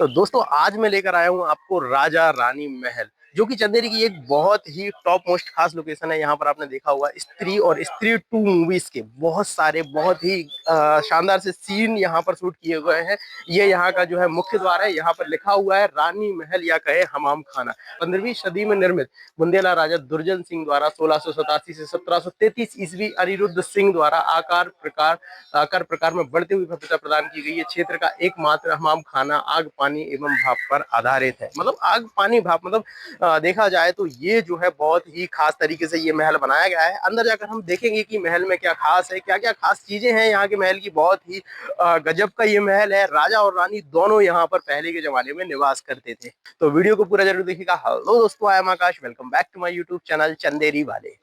तो दोस्तों आज मैं लेकर आया हूँ आपको राजा रानी महल, जो कि चंदेरी की एक बहुत ही टॉप मोस्ट खास लोकेशन है। यहाँ पर आपने देखा होगा स्त्री और स्त्री टू मूवीज के बहुत सारे बहुत ही शानदार से सीन यहाँ पर शूट किए गए हैं। ये यहाँ का जो है मुख्य द्वार है। यहाँ पर लिखा हुआ है रानी महल या कहे हमाम खाना। 15वीं सदी में निर्मित बुंदेला राजा दुर्जन सिंह द्वारा 1687 से 1733 ईस्वी अनिरुद्ध सिंह द्वारा आकार प्रकार में बढ़ती हुई भव्यता प्रदान की गई है। क्षेत्र का एकमात्र हमाम खाना आग पानी एवं भाप पर आधारित है। मतलब आग पानी भाप मतलब देखा जाए तो ये जो है बहुत ही खास तरीके से ये महल बनाया गया है। अंदर जाकर हम देखेंगे कि महल में क्या खास है, क्या क्या खास चीजें हैं यहाँ के महल की। बहुत ही गजब का ये महल है। राजा और रानी दोनों यहाँ पर पहले के जमाने में निवास करते थे। तो वीडियो को पूरा जरूर देखिएगा। हेलो दोस्तों, I am Akash, welcome back to my YouTube channel Chanderi वाले।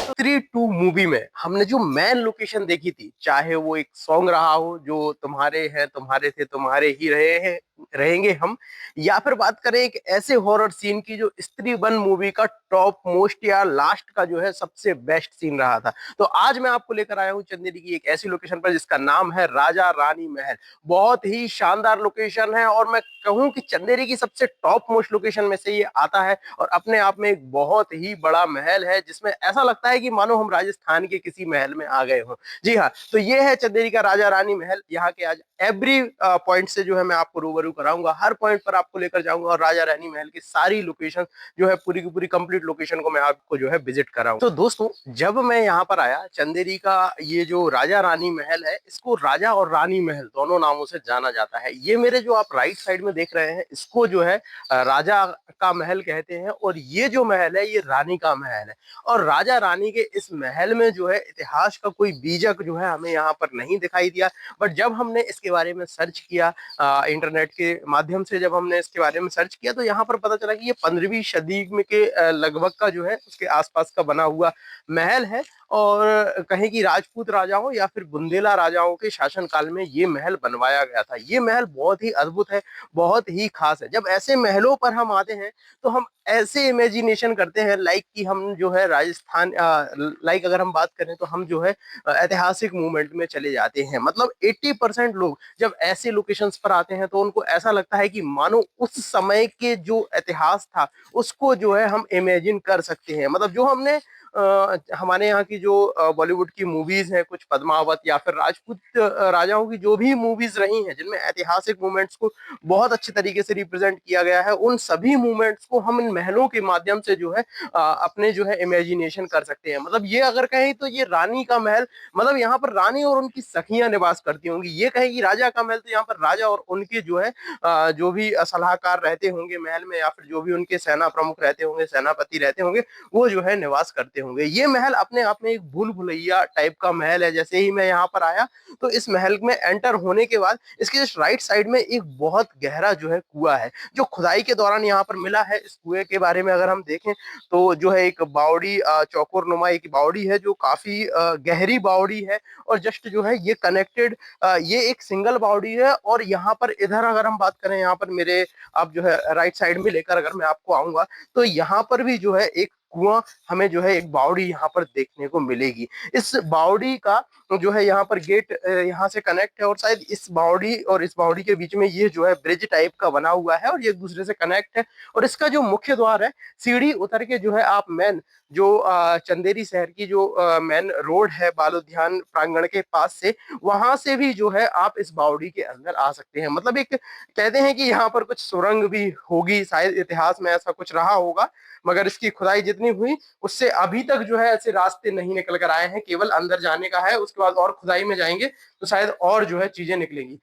स्त्री टू मूवी में हमने जो मेन लोकेशन देखी थी, चाहे वो एक सॉन्ग रहा हो जो तुम्हारे हैं तुम्हारे थे तुम्हारे ही रहे हैं रहेंगे हम, या फिर बात करें एक ऐसे हॉरर सीन की जो स्त्री वन मूवी का टॉप मोस्ट या लास्ट का जो है सबसे बेस्ट सीन रहा था। तो आज मैं आपको लेकर आया हूं चंदेरी की एक ऐसी लोकेशन पर जिसका नाम है राजा रानी महल। बहुत ही शानदार लोकेशन है और मैं कहूं कि चंदेरी की सबसे टॉप मोस्ट लोकेशन में से ये आता है और अपने आप में एक बहुत ही बड़ा महल है जिसमें ऐसा लगता है कि मानो हम राजस्थान के किसी महल में आ गए हों। जी हाँ, तो ये है चंदेरी का राजा रानी महल। यहाँ के आज एवरी पॉइंट से जो है मैं आपको रूबरू कराऊंगा, हर पॉइंट पर आपको लेकर जाऊंगा और राजा रानी महल की सारी लोकेशन जो है पूरी की पूरी कंप्लीट लोकेशन को मैं आपको जो है विजिट कराऊंगा। तो दोस्तों जब मैं यहाँ पर आया, चंदेरी का ये जो राजा रानी महल है इसको राजा और रानी महल दोनों नामों से जाना जाता है। ये मेरे जो आप राइट साइड में देख रहे हैं इसको जो है राजा का महल कहते हैं और ये जो महल है ये रानी का महल है। और राजा रानी के इस महल में जो है इतिहास का कोई बीजक जो है हमें यहाँ पर नहीं दिखाई दिया। बट जब हमने इसके बारे में सर्च किया, इंटरनेट के माध्यम से जब हमने इसके बारे में सर्च किया, तो यहाँ पर पता चला कि ये 15वीं सदी में के लगभग का जो है उसके आसपास का बना हुआ महल है। और कहीं की राजपूत राजाओं या फिर बुंदेला राजाओं के शासन काल में ये महल बनवाया गया था। ये महल बहुत ही अद्भुत है, बहुत ही खास है। जब ऐसे महलों पर हम आते हैं तो हम ऐसे इमेजिनेशन करते हैं लाइक कि हम जो है राजस्थान, लाइक अगर हम बात करें तो हम जो है ऐतिहासिक मूवमेंट में चले जाते हैं। मतलब 80% लोग जब ऐसे लोकेशंस पर आते हैं तो उनको ऐसा लगता है कि मानो उस समय के जो इतिहास था उसको जो है हम इमेजिन कर सकते हैं। मतलब जो हमने हमारे यहाँ की जो बॉलीवुड की मूवीज हैं, कुछ पद्मावत या फिर राजपूत राजाओं की जो भी मूवीज रही हैं जिनमें ऐतिहासिक मूवमेंट्स को बहुत अच्छे तरीके से रिप्रेजेंट किया गया है, उन सभी मूवमेंट्स को हम इन महलों के माध्यम से जो है अपने जो है इमेजिनेशन कर सकते हैं। मतलब ये अगर कहें तो ये रानी का महल, मतलब यहाँ पर रानी और उनकी सखियां निवास करती होंगी। ये कहें कि राजा का महल तो यहाँ पर राजा और उनके जो है जो भी सलाहकार रहते होंगे महल में, या फिर जो भी उनके सेना प्रमुख रहते होंगे, सेनापति रहते होंगे, वो जो है निवास करते होंगे। ये महल अपने आप में एक भूल भुलैया टाइप का महल है। जैसे ही मैं यहाँ पर आया तो इस महल में एंटर होने के बाद इसके जस्ट राइट साइड में एक बहुत गहरा जो है कुआं है जो खुदाई के दौरान यहाँ पर मिला है। इस कुएं के बारे में अगर हम देखें तो जो है एक बावड़ी, चौकोर नुमा एक बावड़ी है जो काफी गहरी बावड़ी है। और जस्ट जो है ये कनेक्टेड, ये एक सिंगल बावड़ी है। और यहाँ पर इधर अगर हम बात करें, यहाँ पर मेरे आप जो है राइट साइड में लेकर अगर मैं आपको आऊंगा तो यहाँ पर भी जो है एक कुआं, हमें जो है एक बावड़ी यहाँ पर देखने को मिलेगी। इस बावड़ी का जो है यहाँ पर गेट यहाँ से कनेक्ट है और शायद इस बावड़ी और इस बावड़ी के बीच में ये जो है ब्रिज टाइप का बना हुआ है और ये एक दूसरे से कनेक्ट है। और इसका जो मुख्य द्वार है, सीढ़ी उतर के जो है आप मेन जो चंदेरी शहर की जो मेन रोड है बालोद्यान प्रांगण के पास से, वहां से भी जो है आप इस बावड़ी के अंदर आ सकते हैं। मतलब एक कहते हैं कि यहाँ पर कुछ सुरंग भी होगी, शायद इतिहास में ऐसा कुछ रहा होगा, मगर इसकी खुदाई जितनी हुई उससे अभी तक जो है ऐसे रास्ते नहीं निकल कर आए हैं। केवल अंदर जाने का है, उसके बाद और खुदाई में जाएंगे तो शायद और जो है चीजें निकलेंगी।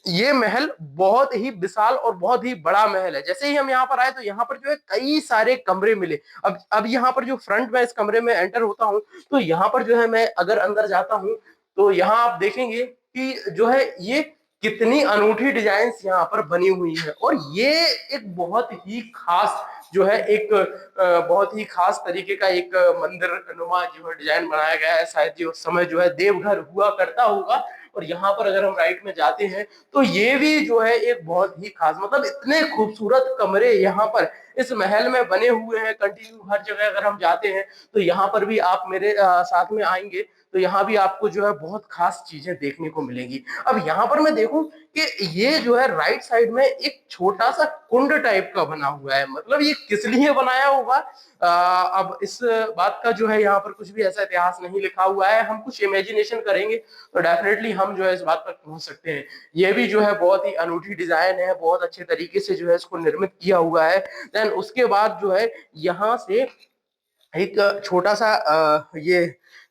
ये महल बहुत ही विशाल और बहुत ही बड़ा महल है। जैसे ही हम यहाँ पर आए तो यहाँ पर जो है कई सारे कमरे मिले। अब यहाँ पर जो फ्रंट में इस कमरे में एंटर होता हूँ तो यहाँ पर जो है मैं अगर अंदर जाता हूँ तो यहाँ आप देखेंगे कि जो है ये कितनी अनूठी डिजाइन यहाँ पर बनी हुई है। और ये एक बहुत ही खास जो है एक बहुत ही खास तरीके का एक मंदिर नुमा जो है डिजाइन बनाया गया है। शायद ये उस समय जो है देवघर हुआ करता होगा। और यहाँ पर अगर हम राइट में जाते हैं तो ये भी जो है एक बहुत ही खास, मतलब इतने खूबसूरत कमरे यहाँ पर इस महल में बने हुए हैं। कंटिन्यू हर जगह अगर हम जाते हैं तो यहाँ पर भी आप मेरे साथ में आएंगे तो यहाँ भी आपको जो है बहुत खास चीजें देखने को मिलेंगी। अब यहाँ पर मैं देखूं कि ये जो है राइट साइड में एक छोटा सा कुंड टाइप का बना हुआ है, मतलब ये किस लिए बनाया होगा? अब इस बात का जो है यहाँ पर कुछ भी ऐसा इतिहास नहीं लिखा हुआ है, हम कुछ इमेजिनेशन करेंगे तो डेफिनेटली हम जो है इस बात पर पहुंच सकते हैं। ये भी जो है बहुत ही अनूठी डिजाइन है, बहुत अच्छे तरीके से जो है इसको निर्मित किया हुआ है। देन उसके बाद जो है यहाँ से एक छोटा सा ये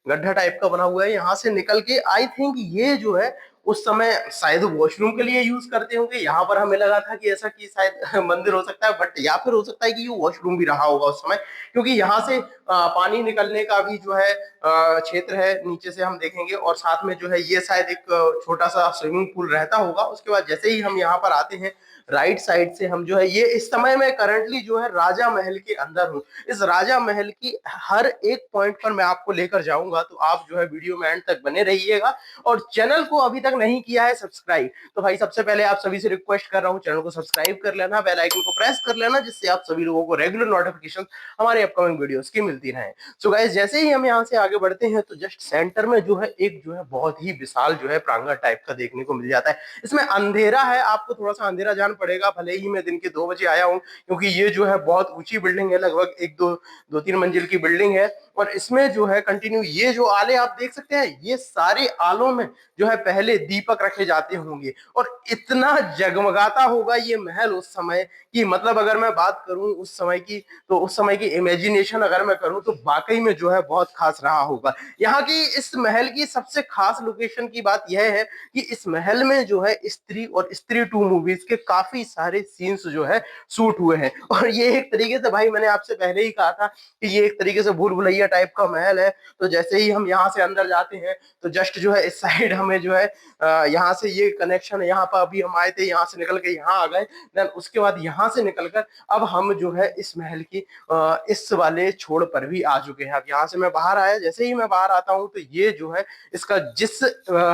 गड्ढा टाइप का बना हुआ है, यहाँ से निकल के आई थिंक ये जो है उस समय शायद वॉशरूम के लिए यूज करते होंगे। यहाँ पर हमें लगा था कि ऐसा कि शायद मंदिर हो सकता है, बट या फिर हो सकता है कि ये वॉशरूम भी रहा होगा उस समय, क्योंकि यहाँ से पानी निकलने का भी जो है क्षेत्र है, नीचे से हम देखेंगे, और साथ में जो है ये शायद एक छोटा सा स्विमिंग पूल रहता होगा। उसके बाद जैसे ही हम यहाँ पर आते हैं राइट साइड से, हम जो है ये इस समय में करंटली जो है राजा महल के अंदर हूँ। इस राजा महल की हर एक पॉइंट पर मैं आपको लेकर जाऊंगा, तो आप जो है वीडियो में एंड तक बने रहिएगा। और चैनल को अभी तक नहीं किया है सब्सक्राइब, तो भाई सबसे पहले आप सभी से रिक्वेस्ट कर रहा हूँ, चैनल को सब्सक्राइब कर लेना, बेल आइकन को प्रेस कर लेना, जिससे आप सभी लोगों को रेगुलर नोटिफिकेशन हमारे अपकमिंग वीडियोस की मिलती रहे। सो गाइस, जैसे ही हम यहाँ से आगे बढ़ते हैं तो जस्ट सेंटर में जो है एक जो है बहुत ही विशाल जो है प्रांगण टाइप का देखने को मिल जाता है। इसमें अंधेरा है, आपको थोड़ा सा अंधेरा जान पड़ेगा, भले ही मैं दिन के 2 बजे आया हूँ, क्योंकि ये जो है बहुत ऊंची बिल्डिंग है, लगभग एक दो तीन मंजिल की बिल्डिंग है। और इसमें जो है कंटिन्यू ये जो आले आप देख सकते हैं, ये सारे आलों में जो है पहले दीपक रखे जाते होंगे, और इतना जगमगाता होगा ये महल उस समय की, मतलब अगर मैं बात करूं उस समय की, तो उस समय की इमेजिनेशन अगर मैं करूं तो वाकई में जो है बहुत खास रहा होगा। यहाँ की इस महल की सबसे खास लोकेशन की बात यह है कि इस महल में जो है स्त्री और स्त्री 2 मूवीज के काफी सारे सीन्स जो है शूट हुए हैं। और ये एक तरीके से, भाई मैंने आपसे पहले ही कहा था कि ये एक तरीके से भूल भुलैया टाइप का महल है। तो जैसे ही हम यहाँ से अंदर जाते हैं तो जस्ट जो है इस साइड हमें जो है यहाँ से ये कनेक्शन, यहाँ पर अभी हम आए थे, यहाँ से निकल के यहाँ आ गए। देन उसके बाद यहाँ से निकलकर अब हम जो है इस महल की इस वाले छोर पर भी आ चुके हैं। अब यहाँ से मैं बाहर आया, जैसे ही मैं बाहर आता हूँ तो ये जो है इसका जिस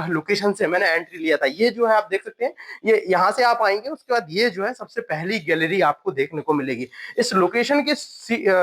लोकेशन से मैंने एंट्री लिया था, ये जो है आप देख सकते हैं, ये यहाँ से आप आएंगे, उसके बाद ये जो है सबसे पहली गैलरी आपको देखने को मिलेगी। इस लोकेशन के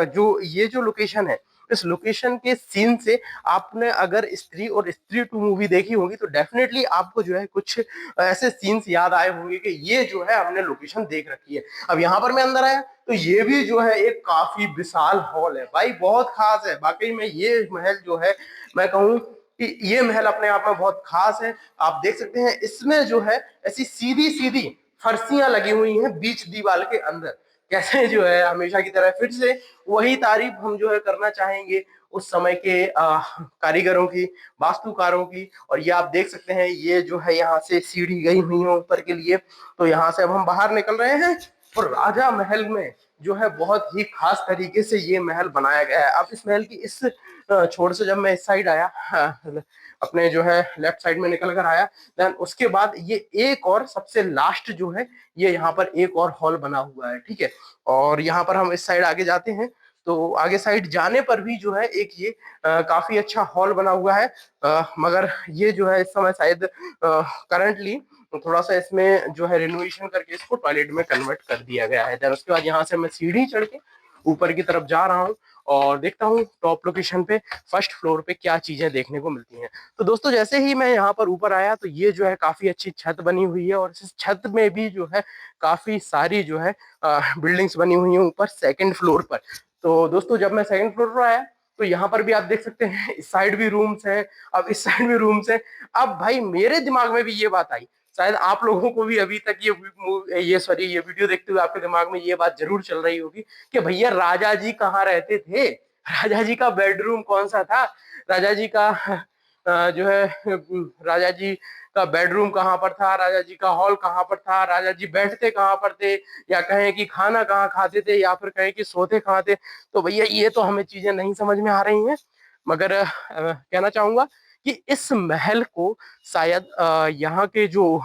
जो ये जो लोकेशन है, इस लोकेशन के सीन से आपने अगर स्त्री और स्त्री 2 मूवी देखी होगी तो डेफिनेटली आपको जो है कुछ ऐसे सीन्स याद आए होंगे कि ये जो है हमने लोकेशन देख रखी है। अब यहाँ पर मैं अंदर आया तो ये भी जो है एक काफी विशाल हॉल है, भाई बहुत खास है वाकई में। ये महल जो है, मैं कहूँ कि ये महल अपने आप में बहुत खास है। आप देख सकते हैं इसमें जो है ऐसी सीधी सीधी फर्शियां लगी हुई हैं बीच दीवार के अंदर। कैसे जो है हमेशा की तरह फिर से वही तारीफ हम जो है करना चाहेंगे उस समय के कारीगरों की, वास्तुकारों की। और ये आप देख सकते हैं, ये जो है यहाँ से सीढ़ी गई हुई है ऊपर के लिए। तो यहाँ से अब हम बाहर निकल रहे हैं और राजा महल में जो है बहुत ही खास तरीके से ये महल बनाया गया है। अब इस महल की इस छोर से जब मैं इस साइड आया, अपने जो है लेफ्ट साइड में निकल कर आया, देन उसके बाद ये एक और सबसे लास्ट जो है ये यहाँ पर एक और हॉल बना हुआ है, ठीक है। और यहाँ पर हम इस साइड आगे जाते हैं तो आगे साइड जाने पर भी जो है एक ये काफी अच्छा हॉल बना हुआ है। मगर ये जो है इस समय शायद करंटली थोड़ा सा इसमें जो है रिनोवेशन करके इसको टॉयलेट में कन्वर्ट कर दिया गया है। देन उसके बाद यहाँ से मैं सीढ़ी चढ़ के ऊपर की तरफ जा रहा हूँ और देखता हूँ टॉप लोकेशन पे फर्स्ट फ्लोर पे क्या चीजें देखने को मिलती हैं। तो दोस्तों जैसे ही मैं यहाँ पर ऊपर आया तो ये जो है काफी अच्छी छत बनी हुई है, और इस छत में भी जो है काफी सारी जो है बिल्डिंग्स बनी हुई हैं ऊपर सेकंड फ्लोर पर। तो दोस्तों जब मैं सेकंड फ्लोर पर आया तो यहाँ पर भी आप देख सकते हैं इस साइड भी रूम्स हैं, अब इस साइड भी रूम्स हैं। अब भाई मेरे दिमाग में भी ये बात आई, शायद आप लोगों को भी अभी तक ये वीडियो देखते हुए आपके दिमाग में ये बात जरूर चल रही होगी कि भैया राजा जी कहाँ रहते थे, राजा जी का बेडरूम कौन सा था, राजा जी का जो है राजा जी का बेडरूम कहाँ पर था, राजा जी का हॉल कहाँ पर था, राजा जी बैठते कहाँ पर थे, या कहें कि खाना कहाँ खाते थे, या फिर कहें कि सोते कहाँ थे। तो भैया ये तो हमें चीजें नहीं समझ में आ रही हैं। मगर कहना चाहूंगा कि इस महल को शायद यहाँ के जो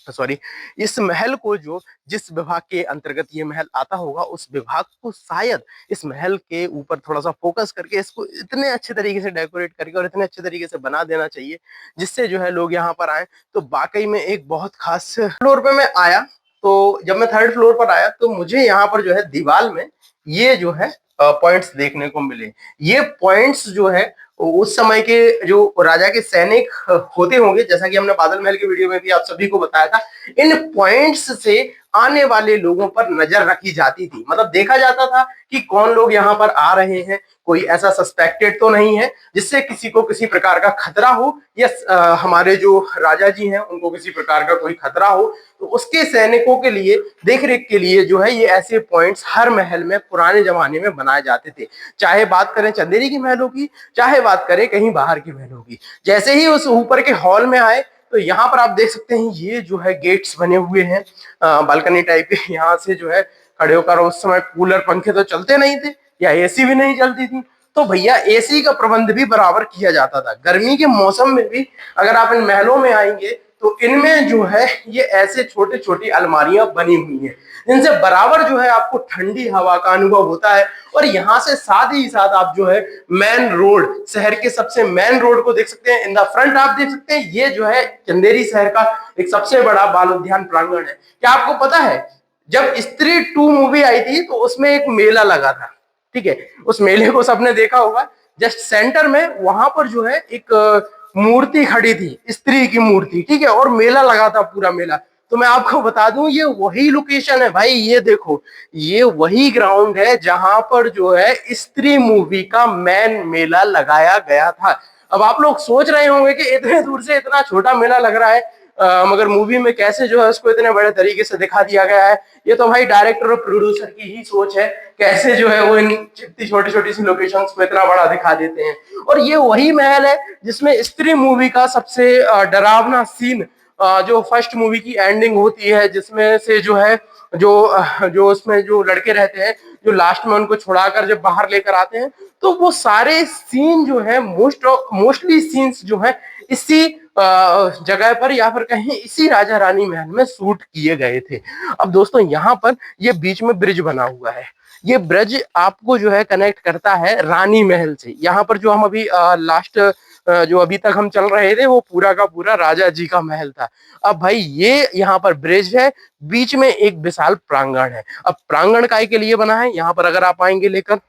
सॉरी इस महल को जो जिस विभाग के अंतर्गत ये महल आता होगा, उस विभाग को शायद इस महल के ऊपर थोड़ा सा फोकस करके इसको इतने अच्छे तरीके से डेकोरेट करके और इतने अच्छे तरीके से बना देना चाहिए जिससे जो है लोग यहाँ पर आए तो वाकई में एक बहुत खास फ्लोर पे मैं आया। तो जब मैं थर्ड फ्लोर पर आया तो मुझे यहाँ पर जो है दीवार में ये जो है पॉइंट्स देखने को मिले। ये पॉइंट्स जो है उस समय के जो राजा के सैनिक होते होंगे, जैसा कि हमने बादल महल के वीडियो में भी आप सभी को बताया था, इन पॉइंट्स से आने वाले लोगों पर नजर रखी जाती थी। मतलब देखा जाता था कि कौन लोग यहाँ पर आ रहे हैं, कोई ऐसा सस्पेक्टेड तो नहीं है जिससे किसी को किसी प्रकार का खतरा हो, या हमारे जो राजा जी हैं उनको किसी प्रकार का कोई खतरा हो, तो उसके सैनिकों के लिए देखरेख के लिए जो है ये ऐसे पॉइंट्स हर महल में पुराने जमाने में बनाए जाते थे। चाहे बात करें चंदेरी की महलों की, चाहे बात करें कहीं बाहर की महलों की। जैसे ही उस ऊपर के हॉल में आए तो यहाँ पर आप देख सकते हैं ये जो है गेट्स बने हुए हैं बालकनी टाइप के। यहाँ से जो है खड़े होकर, उस समय कूलर पंखे तो चलते नहीं थे या एसी भी नहीं चलती थी, तो भैया एसी का प्रबंध भी बराबर किया जाता था। गर्मी के मौसम में भी अगर आप इन महलों में आएंगे तो इनमें जो है ये ऐसे छोटे छोटी अलमारियां बनी हुई हैं जिनसे बराबर जो है आपको ठंडी हवा का अनुभव होता है। और यहाँ से साथ ही साथ आप जो है मेन रोड, शहर के सबसे मेन रोड को देख सकते हैं। इन द फ्रंट आप देख सकते हैं ये जो है चंदेरी शहर का एक सबसे बड़ा बाल उद्यान प्रांगण है। क्या आपको पता है जब स्त्री 2 मूवी आई थी तो उसमें एक मेला लगा था, ठीक है, उस मेले को सबने देखा होगा। जस्ट सेंटर में वहां पर जो है एक मूर्ति खड़ी थी, स्त्री की मूर्ति, ठीक है, और मेला लगा था, पूरा मेला। तो मैं आपको बता दूं ये वही लोकेशन है भाई, ये देखो, ये वही ग्राउंड है जहां पर जो है स्त्री मूवी का मेन मेला लगाया गया था। अब आप लोग सोच रहे होंगे कि इतने दूर से इतना छोटा मेला लग रहा है, मगर मूवी में कैसे जो है उसको इतने बड़े तरीके से दिखा दिया गया है। ये तो भाई डायरेक्टर और प्रोड्यूसर की ही सोच है, कैसे जो है वो इन इतनी छोटी छोटी सी लोकेशंस को इतना बड़ा दिखा देते हैं। और ये वही महल है जिसमें स्त्री मूवी का सबसे डरावना सीन, जो फर्स्ट मूवी की एंडिंग होती है, जिसमें से जो है जो उसमें जो लड़के रहते हैं, जो लास्ट में उनको छुड़ाकर जब बाहर लेकर आते हैं, तो वो सारे सीन जो है मोस्टली सीन्स जो है इसी जगह पर या फिर कहीं इसी राजा रानी महल में शूट किए गए थे। अब दोस्तों यहाँ पर ये बीच में ब्रिज बना हुआ है, ये ब्रिज आपको जो है कनेक्ट करता है रानी महल से। यहाँ पर जो हम अभी लास्ट जो अभी तक हम चल रहे थे वो पूरा का पूरा राजा जी का महल था। अब भाई ये यहाँ पर ब्रिज है, बीच में एक विशाल प्रांगण है। अब प्रांगण काय के लिए बना है, यहाँ पर अगर आप आएंगे लेकर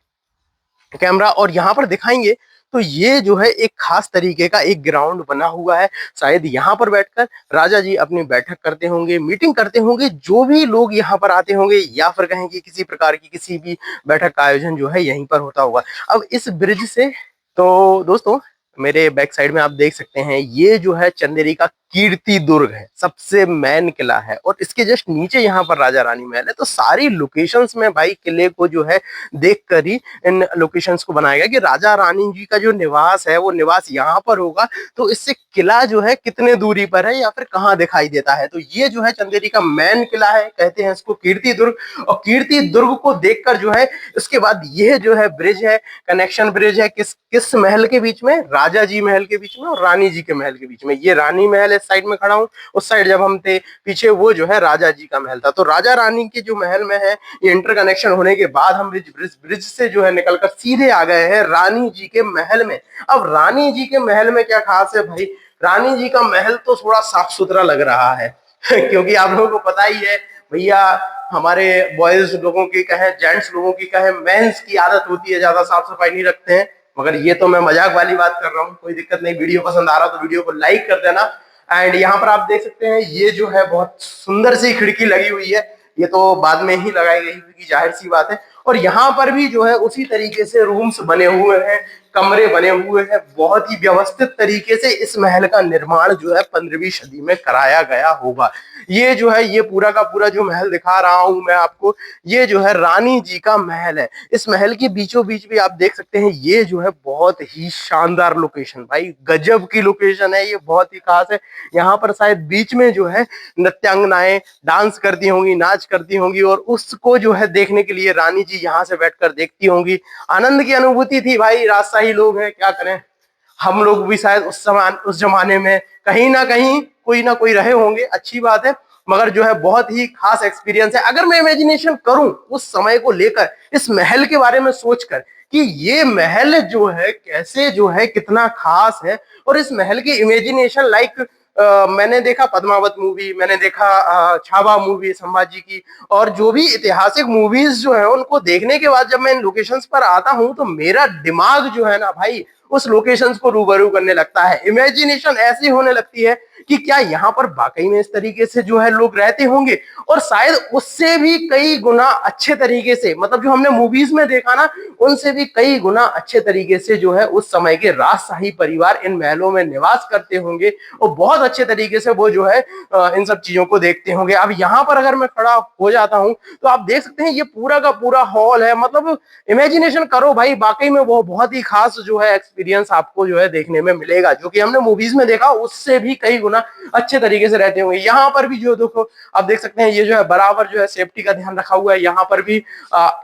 कैमरा और यहाँ पर दिखाएंगे तो ये जो है एक खास तरीके का एक ग्राउंड बना हुआ है। शायद यहाँ पर बैठकर राजा जी अपनी बैठक करते होंगे, मीटिंग करते होंगे, जो भी लोग यहाँ पर आते होंगे, या फिर कहें कि किसी प्रकार की किसी भी बैठक का आयोजन जो है यहीं पर होता होगा। अब इस ब्रिज से, तो दोस्तों मेरे बैक साइड में आप देख सकते हैं ये जो है चंदेरी का कीर्ति दुर्ग है, सबसे मेन किला है, और इसके जस्ट नीचे यहाँ पर राजा रानी महल है। तो सारी लोकेशंस में भाई किले को जो है देखकर ही इन लोकेशंस को बनाया गया कि राजा रानी जी का जो निवास है वो निवास यहाँ पर होगा, तो इससे किला जो है कितने दूरी पर है या फिर कहाँ दिखाई देता है। तो ये जो है चंदेरी का मेन किला है, कहते हैं इसको कीर्ति दुर्ग। और कीर्ति दुर्ग को देखकर जो है उसके बाद ये जो है ब्रिज है, कनेक्शन ब्रिज है किस किस महल के बीच में, राजा जी महल के बीच में और रानी जी के महल के बीच में। ये रानी महल इस साइड में खड़ा हूँ, उस साइड जब हम थे पीछे वो जो है राजा जी का महल था। तो राजा रानी के जो महल में है ये इंटरकनेक्शन होने के बाद हम ब्रिज से जो है निकलकर सीधे आ गए हैं रानी जी के महल में। अब रानी जी के महल में क्या खास है भाई, रानी जी का महल तो थोड़ा साफ सुथरा लग रहा है क्योंकि आप लोगों को पता ही है भैया, हमारे बॉयज लोगों की कहें, जेंट्स लोगों की कहें, मेंस की आदत होती है ज्यादा साफ सफाई नहीं रखते हैं। मगर ये तो मैं मजाक वाली बात कर रहा हूँ, कोई दिक्कत नहीं। वीडियो पसंद आ रहा तो वीडियो को लाइक कर देना। एंड यहाँ पर आप देख सकते हैं ये जो है बहुत सुंदर सी खिड़की लगी हुई है, ये तो बाद में ही लगाई गई हुई, जाहिर सी बात है। और यहाँ पर भी जो है उसी तरीके से रूम्स बने हुए हैं, कमरे बने हुए हैं, बहुत ही व्यवस्थित तरीके से इस महल का निर्माण जो है 15वीं सदी में कराया गया होगा। ये जो है ये पूरा का पूरा जो महल दिखा रहा हूं मैं आपको, ये जो है रानी जी का महल है। इस महल के बीचों बीच भी आप देख सकते हैं ये जो है बहुत ही शानदार लोकेशन, भाई गजब की लोकेशन है, ये बहुत ही खास है। यहाँ पर शायद बीच में जो है नृत्यांगनाएं डांस करती होंगी, नाच करती होंगी, और उसको जो है देखने के लिए रानी जी यहाँ से बैठकर देखती होंगी। आनंद की अनुभूति थी भाई, राजशाही लोग हैं, क्या करें, हम लोग भी शायद उस जमाने में कहीं ना कोई रहे होंगे, अच्छी बात है। मगर जो है बहुत ही खास एक्सपीरियंस है। अगर मैं इमेजिनेशन करूं उस समय को लेकर, इस महल के बारे में सोचकर कि ये महल जो है कैसे जो है कितना खास है, और इस महल की इमेजिनेशन लाइक मैंने देखा पद्मावत मूवी, मैंने देखा छावा मूवी संभाजी की, और जो भी ऐतिहासिक मूवीज जो है उनको देखने के बाद जब मैं इन लोकेशंस पर आता हूं तो मेरा दिमाग जो है ना भाई उस लोकेशंस को रूबरू करने लगता है। इमेजिनेशन ऐसी होने लगती है कि क्या यहाँ पर वाकई में इस तरीके से जो है लोग रहते होंगे, और शायद उससे भी कई गुना अच्छे तरीके से, मतलब जो हमने मूवीज में देखा ना उनसे भी कई गुना अच्छे तरीके से जो है उस समय के राजशाही परिवार इन महलों में निवास करते होंगे, और बहुत अच्छे तरीके से वो जो है इन सब चीजों को देखते होंगे। अब यहाँ पर अगर मैं खड़ा हो जाता हूँ तो आप देख सकते हैं ये पूरा का पूरा हॉल है, मतलब इमेजिनेशन करो भाई, वाकई में वो बहुत ही खास जो है एक्सपीरियंस आपको जो है देखने में मिलेगा, जो कि हमने मूवीज में देखा उससे भी कई गुना अच्छे तरीके से रहते होंगे। यहाँ पर भी जो देखो आप देख सकते हैं ये जो है बराबर जो है सेफ्टी का ध्यान रखा हुआ है। यहाँ पर भी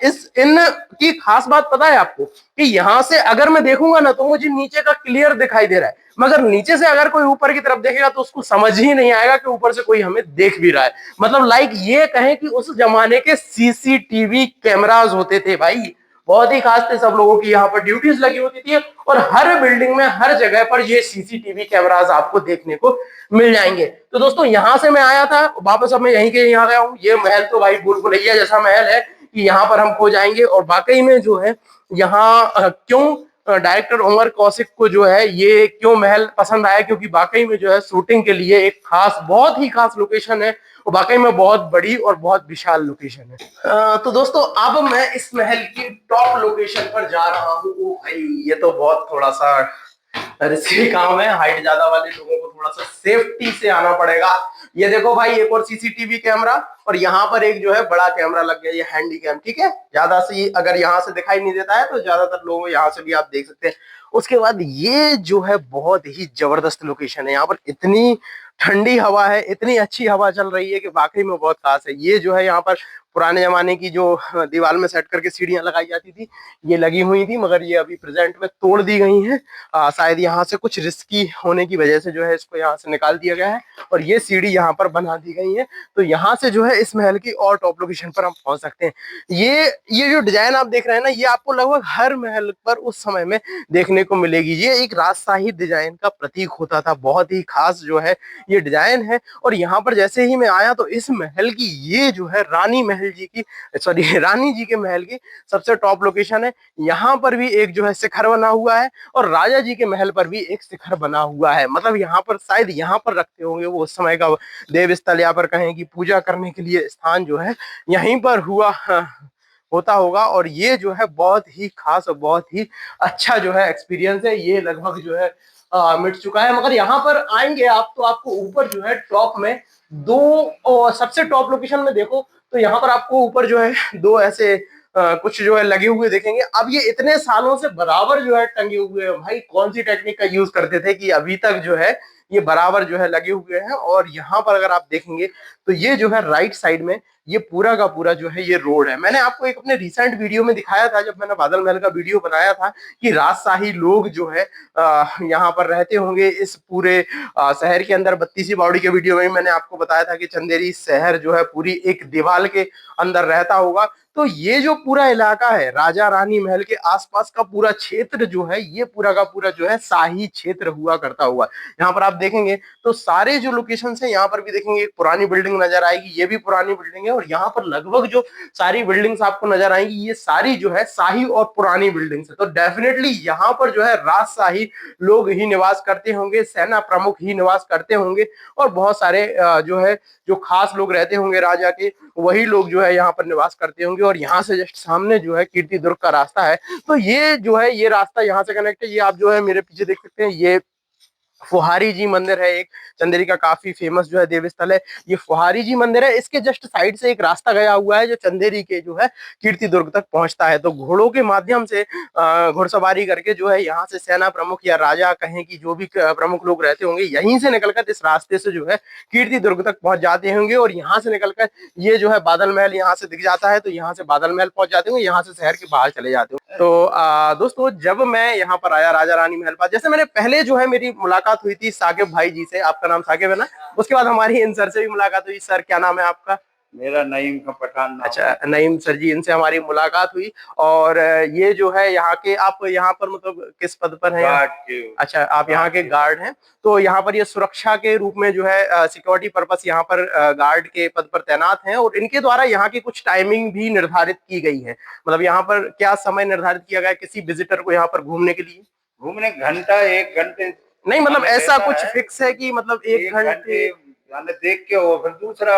इस इन की खास बात पता है आपको कि यहाँ से अगर मैं देखूंगा ना तो मुझे नीचे का क्लियर दिखाई दे रहा है, मगर नीचे से अगर कोई ऊपर की तरफ देखेगा तो उसको समझ ही नहीं आएगा कि ऊपर से कोई हमें देख भी रहा है। मतलब लाइक ये कहें कि उस जमाने के सीसीटीवी कैमरास होते थे भाई, बहुत ही खास थे। सब लोगों की यहाँ पर ड्यूटीज लगी होती थी, और हर बिल्डिंग में हर जगह पर ये सीसीटीवी कैमरास आपको देखने को मिल जाएंगे। तो दोस्तों यहाँ से मैं आया था, वापस अब मैं यहीं के यहाँ गया हूँ। ये महल तो भाई भूल भुलैया जैसा महल है कि यहाँ पर हम खो जाएंगे, और वाकई में जो है यहाँ क्यों डायरेक्टर उमर कौशिक को जो है ये क्यों महल पसंद आया, क्योंकि वाकई में जो है शूटिंग के लिए एक खास, बहुत ही खास लोकेशन है, और वाकई में बहुत बड़ी और बहुत विशाल लोकेशन है। तो दोस्तों अब मैं इस महल की टॉप लोकेशन पर जा रहा हूँ। ओ भाई ये तो बहुत थोड़ा सा रिस्की काम है, हाइट ज्यादा वाले लोगों को थोड़ा सा सेफ्टी से आना पड़ेगा। ये देखो भाई एक और सीसीटीवी कैमरा, और यहाँ पर एक जो है बड़ा कैमरा लग गया, ये हैंडी कैम, ठीक है। ज्यादा से अगर यहाँ से दिखाई नहीं देता है तो ज्यादातर लोग यहाँ से भी आप देख सकते हैं। उसके बाद ये जो है बहुत ही जबरदस्त लोकेशन है, यहाँ पर इतनी ठंडी हवा है, इतनी अच्छी हवा चल रही है कि वाकई में बहुत खास है। ये जो है यहाँ पर पुराने जमाने की जो दीवार में सेट करके सीढ़ियां लगाई जाती थी ये लगी हुई थी, मगर ये अभी प्रेजेंट में तोड़ दी गई हैं। शायद यहाँ से कुछ रिस्की होने की वजह से जो है इसको यहाँ से निकाल दिया गया है, और ये सीढ़ी यहाँ पर बना दी गई है। तो यहाँ से जो है इस महल की और टॉप लोकेशन पर हम पहुंच सकते हैं। ये जो डिजाइन आप देख रहे हैं ना, ये आपको लगभग हर महल पर उस समय में देखने को मिलेगी। ये एक राजशाही डिजाइन का प्रतीक होता था, बहुत ही खास जो है ये डिजाइन है। और यहाँ पर जैसे ही मैं आया तो इस महल की, ये जो है रानी महल जी की, सॉरी रानी जी के महल की सबसे टॉप लोकेशन है। यहाँ पर भी एक जो है शिखर बना हुआ है, और राजा जी के महल पर भी एक शिखर बना हुआ है। मतलब यहाँ पर शायद यहाँ पर रखते होंगे वो उस समय का देव स्थल, या पर कहें कि पूजा करने के लिए स्थान जो है यहीं पर हुआ होता होगा। और ये जो है बहुत ही खास और बहुत ही अच्छा जो है एक्सपीरियंस है। ये लगभग जो है मिट चुका है, मगर यहाँ पर आएंगे आप तो आपको ऊपर जो है टॉप में दो, सबसे टॉप लोकेशन में देखो तो यहाँ पर आपको ऊपर जो है दो ऐसे कुछ जो है लगे हुए देखेंगे। अब ये इतने सालों से बराबर जो है टंगे हुए हैं भाई, कौन सी टेक्निक का यूज करते थे कि अभी तक जो है ये बराबर जो है लगे हुए हैं। और यहाँ पर अगर आप देखेंगे तो ये जो है राइट साइड में ये पूरा का पूरा जो है ये रोड है। मैंने आपको एक अपने रिसेंट वीडियो में दिखाया था, जब मैंने बादल महल का वीडियो बनाया था, कि राजशाही लोग जो है यहाँ पर रहते होंगे इस पूरे शहर के अंदर। 32वीं बावड़ी के वीडियो में मैंने आपको बताया था कि चंदेरी शहर जो है पूरी एक दीवार के अंदर रहता होगा। तो ये जो पूरा इलाका है राजा रानी महल के आसपास का पूरा क्षेत्र जो है ये पूरा का पूरा जो है शाही क्षेत्र हुआ करता हुआ। यहाँ पर आप देखेंगे तो सारे जो लोकेशन है, यहाँ पर भी देखेंगे एक पुरानी बिल्डिंग नजर आएगी, ये भी पुरानी बिल्डिंग है। और यहाँ पर लगभग जो सारी बिल्डिंग्स आपको नजर आएंगी ये सारी जो है शाही और पुरानी बिल्डिंग्स है। तो डेफिनेटली यहाँ पर जो है राजशाही लोग ही निवास करते होंगे, सेना प्रमुख ही निवास करते होंगे, और बहुत सारे जो है जो खास लोग रहते होंगे राजा के, वही लोग जो है यहाँ पर निवास करते होंगे। और यहाँ से जस्ट सामने जो है कीर्ति दुर्ग का रास्ता है। तो ये जो है ये रास्ता यहाँ से कनेक्ट है। ये आप जो है मेरे पीछे देख सकते हैं, ये फुहारी जी मंदिर है, एक चंदेरी का काफी फेमस जो है देव स्थल है। ये फुहारी जी मंदिर है, इसके जस्ट साइड से एक रास्ता गया हुआ है जो चंदेरी के जो है कीर्ति दुर्ग तक पहुंचता है। तो घोड़ों के माध्यम से घुड़सवारी करके जो है यहाँ से सेना प्रमुख या राजा कहें कि जो भी प्रमुख लोग रहते होंगे यहीं से निकलकर इस रास्ते से जो है कीर्ति दुर्ग तक पहुंच जाते होंगे। और यहाँ से निकलकर ये जो है बादल महल यहाँ से दिख जाता है, तो यहाँ से बादल महल पहुंच जाते होंगे, यहाँ से शहर के बाहर चले जाते होंगे। तो दोस्तों जब मैं यहाँ पर आया राजा रानी महल पास, जैसे मैंने पहले जो है मेरी मुलाकात हुई थी साकिब भाई जी से, आपका नाम साकिब है ना, उसके बाद हमारी इन सर से भी मुलाकात हुई। सर क्या नाम है आपका? मेरा नईम का पठान नाम। अच्छा, नईम सर जी, इनसे हमारी मुलाकात हुई। और ये जो है यहाँ के, आप यहाँ पर मतलब किस पद पर हैं? गार्ड के। अच्छा, आप यहाँ के गार्ड हैं। तो यहाँ पर ये सुरक्षा के रूप में जो है सिक्योरिटी पर्पस यहाँ पर गार्ड के पद पर तैनात हैं, और इनके द्वारा यहाँ की कुछ टाइमिंग भी निर्धारित की गई है। मतलब यहाँ पर क्या समय निर्धारित किया गया है किसी विजिटर को यहाँ पर घूमने के लिए? घूमने घंटा, 1 घंटे नहीं, मतलब ऐसा कुछ है। फिक्स है कि मतलब 1 घंटे देख के वो फिर दूसरा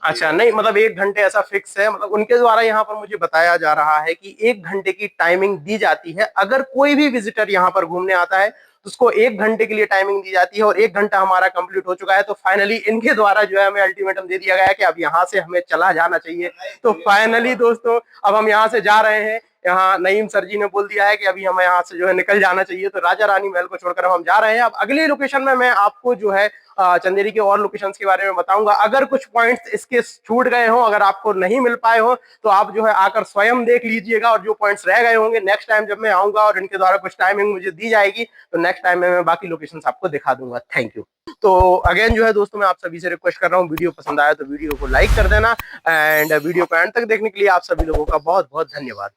अच्छा, नहीं मतलब 1 घंटे ऐसा फिक्स है? मतलब उनके द्वारा यहाँ पर मुझे बताया जा रहा है कि 1 घंटे की टाइमिंग दी जाती है। अगर कोई भी विजिटर यहाँ पर घूमने आता है तो उसको 1 घंटे के लिए टाइमिंग दी जाती है, और 1 घंटा हमारा कंप्लीट हो चुका है। तो फाइनली इनके द्वारा जो है हमें अल्टीमेटम दे दिया गया है कि अब यहाँ से हमें चला जाना चाहिए। तो फाइनली दोस्तों, अब हम यहाँ से जा रहे हैं। यहाँ नईम सर जी ने बोल दिया है कि अभी हमें यहाँ से जो है निकल जाना चाहिए। तो राजा रानी महल को छोड़कर हम जा रहे हैं। अब अगली लोकेशन में मैं आपको जो है चंदेरी के और लोकेशंस के बारे में बताऊंगा। अगर कुछ पॉइंट्स इसके छूट गए हो, अगर आपको नहीं मिल पाए हो, तो आप जो है आकर स्वयं देख लीजिएगा। और जो पॉइंट्स रह गए होंगे, नेक्स्ट टाइम जब मैं आऊंगा और इनके द्वारा कुछ टाइमिंग मुझे दी जाएगी, तो नेक्स्ट टाइम में मैं बाकी लोकेशंस आपको दिखा दूंगा। Thank you. तो अगेन जो है दोस्तों, मैं आप सभी से रिक्वेस्ट कर रहा हूँ, वीडियो पसंद आया तो वीडियो को लाइक कर देना, एंड वीडियो को एंड तक देखने के लिए आप सभी लोगों का बहुत बहुत धन्यवाद।